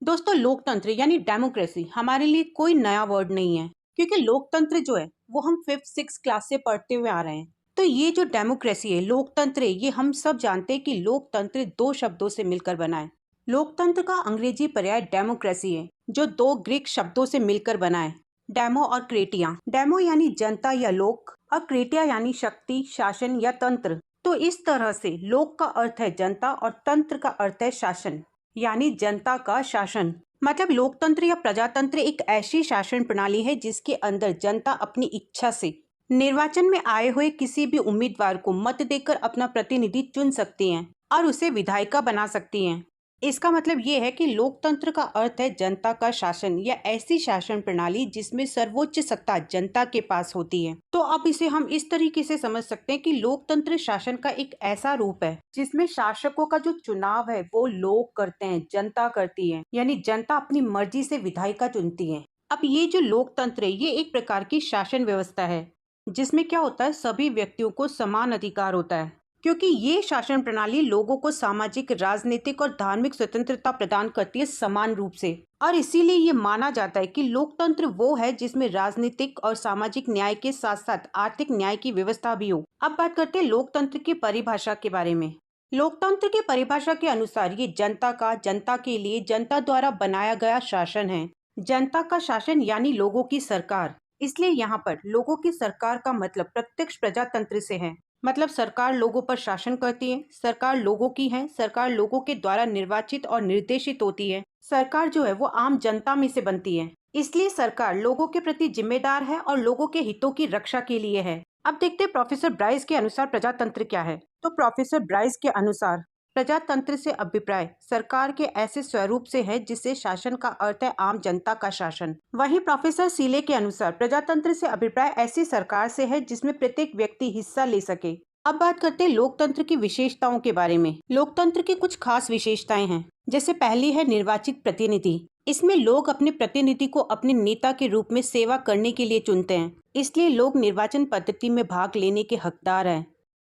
दोस्तों, लोकतंत्र यानी डेमोक्रेसी हमारे लिए कोई नया वर्ड नहीं है, क्योंकि लोकतंत्र जो है वो हम फिफ्थ सिक्स क्लास से पढ़ते हुए आ रहे हैं। तो ये जो डेमोक्रेसी है, लोकतंत्र है, ये हम सब जानते हैं कि लोकतंत्र दो शब्दों से मिलकर बना है। लोकतंत्र का अंग्रेजी पर्याय डेमोक्रेसी है, जो दो ग्रीक शब्दों से मिलकर बना है, डेमो और क्रेटिया। डेमो यानी जनता या लोक, और क्रेटिया यानी शक्ति, शासन या तंत्र। तो इस तरह से लोक का अर्थ है जनता और तंत्र का अर्थ है शासन, यानी जनता का शासन। मतलब लोकतंत्र या प्रजातंत्र एक ऐसी शासन प्रणाली है जिसके अंदर जनता अपनी इच्छा से निर्वाचन में आए हुए किसी भी उम्मीदवार को मत देकर अपना प्रतिनिधि चुन सकती हैं और उसे विधायिका बना सकती हैं। इसका मतलब ये है कि लोकतंत्र का अर्थ है जनता का शासन या ऐसी शासन प्रणाली जिसमें सर्वोच्च सत्ता जनता के पास होती है। तो अब इसे हम इस तरीके से समझ सकते हैं कि लोकतंत्र शासन का एक ऐसा रूप है जिसमें शासकों का जो चुनाव है वो लोग करते हैं, जनता करती है, यानी जनता अपनी मर्जी से विधायिका चुनती है। अब ये जो लोकतंत्र है ये एक प्रकार की शासन व्यवस्था है जिसमें क्या होता है, सभी व्यक्तियों को समान अधिकार होता है, क्योंकि ये शासन प्रणाली लोगों को सामाजिक, राजनीतिक और धार्मिक स्वतंत्रता प्रदान करती है समान रूप से। और इसीलिए ये माना जाता है कि लोकतंत्र वो है जिसमें राजनीतिक और सामाजिक न्याय के साथ साथ आर्थिक न्याय की व्यवस्था भी हो। अब बात करते हैं लोकतंत्र की परिभाषा के बारे में। लोकतंत्र की परिभाषा के अनुसार ये जनता के लिए, जनता द्वारा बनाया गया शासन है। जनता का शासन यानी लोगों की सरकार। इसलिए यहाँ पर लोगों की सरकार का मतलब प्रत्यक्ष प्रजातंत्र से है। मतलब सरकार लोगों पर शासन करती है, सरकार लोगों की है, सरकार लोगों के द्वारा निर्वाचित और निर्देशित होती है। सरकार जो है वो आम जनता में से बनती है, इसलिए सरकार लोगों के प्रति जिम्मेदार है और लोगों के हितों की रक्षा के लिए है। अब देखते हैं प्रोफेसर ब्राइस के अनुसार प्रजातंत्र क्या है। तो प्रोफेसर ब्राइस के अनुसार प्रजातंत्र से अभिप्राय सरकार के ऐसे स्वरूप से है जिससे शासन का अर्थ है आम जनता का शासन। वहीं प्रोफेसर सीले के अनुसार प्रजातंत्र से अभिप्राय ऐसी सरकार से है जिसमें प्रत्येक व्यक्ति हिस्सा ले सके। अब बात करते हैं लोकतंत्र की विशेषताओं के बारे में। लोकतंत्र की कुछ खास विशेषताएं हैं, जैसे पहली है निर्वाचित प्रतिनिधि। इसमें लोग अपने प्रतिनिधि को अपने नेता के रूप में सेवा करने के लिए चुनते हैं, इसलिए लोग निर्वाचन पद्धति में भाग लेने के हकदार हैं।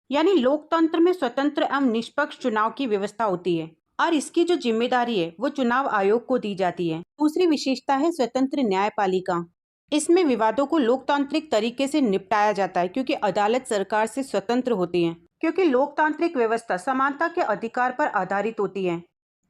यानी लोकतंत्र में स्वतंत्र एवं निष्पक्ष चुनाव की व्यवस्था होती है और इसकी जो जिम्मेदारी है वो चुनाव आयोग को दी जाती है। दूसरी विशेषता है स्वतंत्र न्यायपालिका। इसमें विवादों को लोकतांत्रिक तरीके से निपटाया जाता है, क्योंकि अदालत सरकार से स्वतंत्र होती है। क्योंकि लोकतांत्रिक व्यवस्था समानता के अधिकार पर आधारित होती है,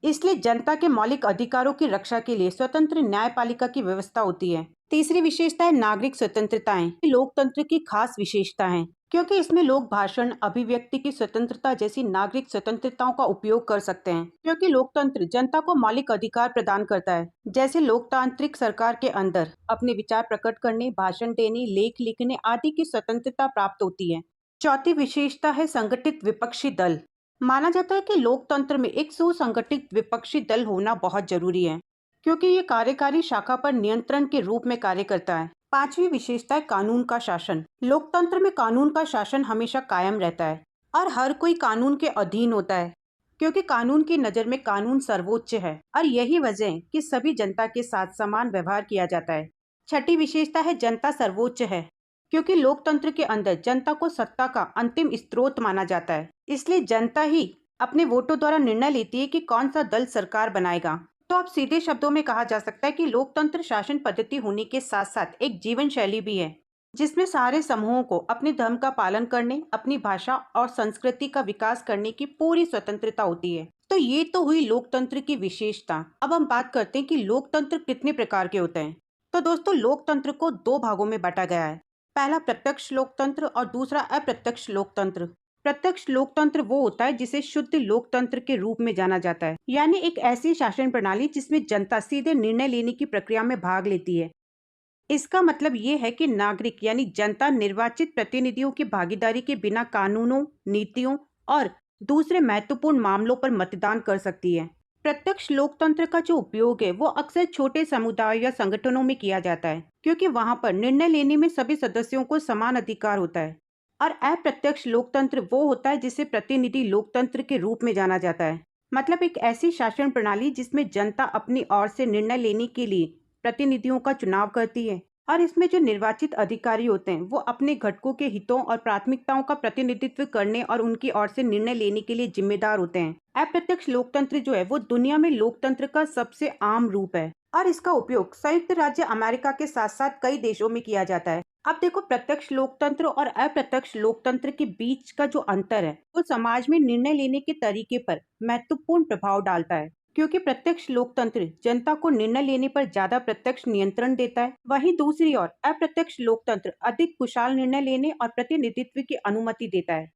इसलिए जनता के मौलिक अधिकारों की रक्षा के लिए स्वतंत्र न्यायपालिका की व्यवस्था होती है। तीसरी विशेषता है नागरिक स्वतंत्रताएं। लोकतंत्र की खास विशेषता है, क्योंकि इसमें लोग भाषण, अभिव्यक्ति की स्वतंत्रता जैसी नागरिक स्वतंत्रताओं का उपयोग कर सकते हैं। क्योंकि लोकतंत्र जनता को मौलिक अधिकार प्रदान करता है, जैसे लोकतांत्रिक सरकार के अंदर अपने विचार प्रकट करने, भाषण देने, लेख लिखने आदि की स्वतंत्रता प्राप्त होती है। चौथी विशेषता है संगठित विपक्षी दल। माना जाता है कि लोकतंत्र में एक सुसंगठित विपक्षी दल होना बहुत जरूरी है, क्योंकि ये कार्यकारी शाखा पर नियंत्रण के रूप में कार्य करता है। पांचवी विशेषता है कानून का शासन। लोकतंत्र में कानून का शासन हमेशा कायम रहता है और हर कोई कानून के अधीन होता है, क्योंकि कानून की नजर में कानून सर्वोच्च है और यही वजह है कि सभी जनता के साथ समान व्यवहार किया जाता है। छठी विशेषता है जनता सर्वोच्च है। क्योंकि लोकतंत्र के अंदर जनता को सत्ता का अंतिम स्रोत माना जाता है, इसलिए जनता ही अपने वोटों द्वारा निर्णय लेती है कि कौन सा दल सरकार बनाएगा। तो अब सीधे शब्दों में कहा जा सकता है कि लोकतंत्र शासन पद्धति होने के साथ साथ एक जीवन शैली भी है, जिसमें सारे समूहों को अपने धर्म का पालन करने, अपनी भाषा और संस्कृति का विकास करने की पूरी स्वतंत्रता होती है। तो ये तो हुई लोकतंत्र की विशेषता। अब हम बात करते हैं कि लोकतंत्र कितने प्रकार के होते हैं। तो दोस्तों, लोकतंत्र को दो भागों में बांटा गया है। पहला प्रत्यक्ष लोकतंत्र और दूसरा अप्रत्यक्ष लोकतंत्र। प्रत्यक्ष लोकतंत्र वो होता है जिसे शुद्ध लोकतंत्र के रूप में जाना जाता है, यानी एक ऐसी शासन प्रणाली जिसमें जनता सीधे निर्णय लेने की प्रक्रिया में भाग लेती है। इसका मतलब ये है कि नागरिक यानी जनता निर्वाचित प्रतिनिधियों की भागीदारी के बिना कानूनों, नीतियों और दूसरे महत्वपूर्ण मामलों पर मतदान कर सकती है। प्रत्यक्ष लोकतंत्र का जो उपयोग है वो अक्सर छोटे समुदाय या संगठनों में किया जाता है, क्योंकि वहां पर निर्णय लेने में सभी सदस्यों को समान अधिकार होता है। और अप्रत्यक्ष लोकतंत्र वो होता है जिसे प्रतिनिधि लोकतंत्र के रूप में जाना जाता है। मतलब एक ऐसी शासन प्रणाली जिसमें जनता अपनी ओर से निर्णय लेने के लिए प्रतिनिधियों का चुनाव करती है और इसमें जो निर्वाचित अधिकारी होते हैं वो अपने घटकों के हितों और प्राथमिकताओं का प्रतिनिधित्व करने और उनकी ओर से निर्णय लेने के लिए जिम्मेदार होते हैं। अप्रत्यक्ष लोकतंत्र जो है वो दुनिया में लोकतंत्र का सबसे आम रूप है और इसका उपयोग संयुक्त राज्य अमेरिका के साथ साथ कई देशों में किया जाता है। अब देखो, प्रत्यक्ष लोकतंत्र और अप्रत्यक्ष लोकतंत्र के बीच का जो अंतर है वो समाज में निर्णय लेने के तरीके पर महत्वपूर्ण प्रभाव डालता है। क्योंकि प्रत्यक्ष लोकतंत्र जनता को निर्णय लेने पर ज्यादा प्रत्यक्ष नियंत्रण देता है, वहीं दूसरी ओर अप्रत्यक्ष लोकतंत्र अधिक कुशल निर्णय लेने और प्रतिनिधित्व की अनुमति देता है।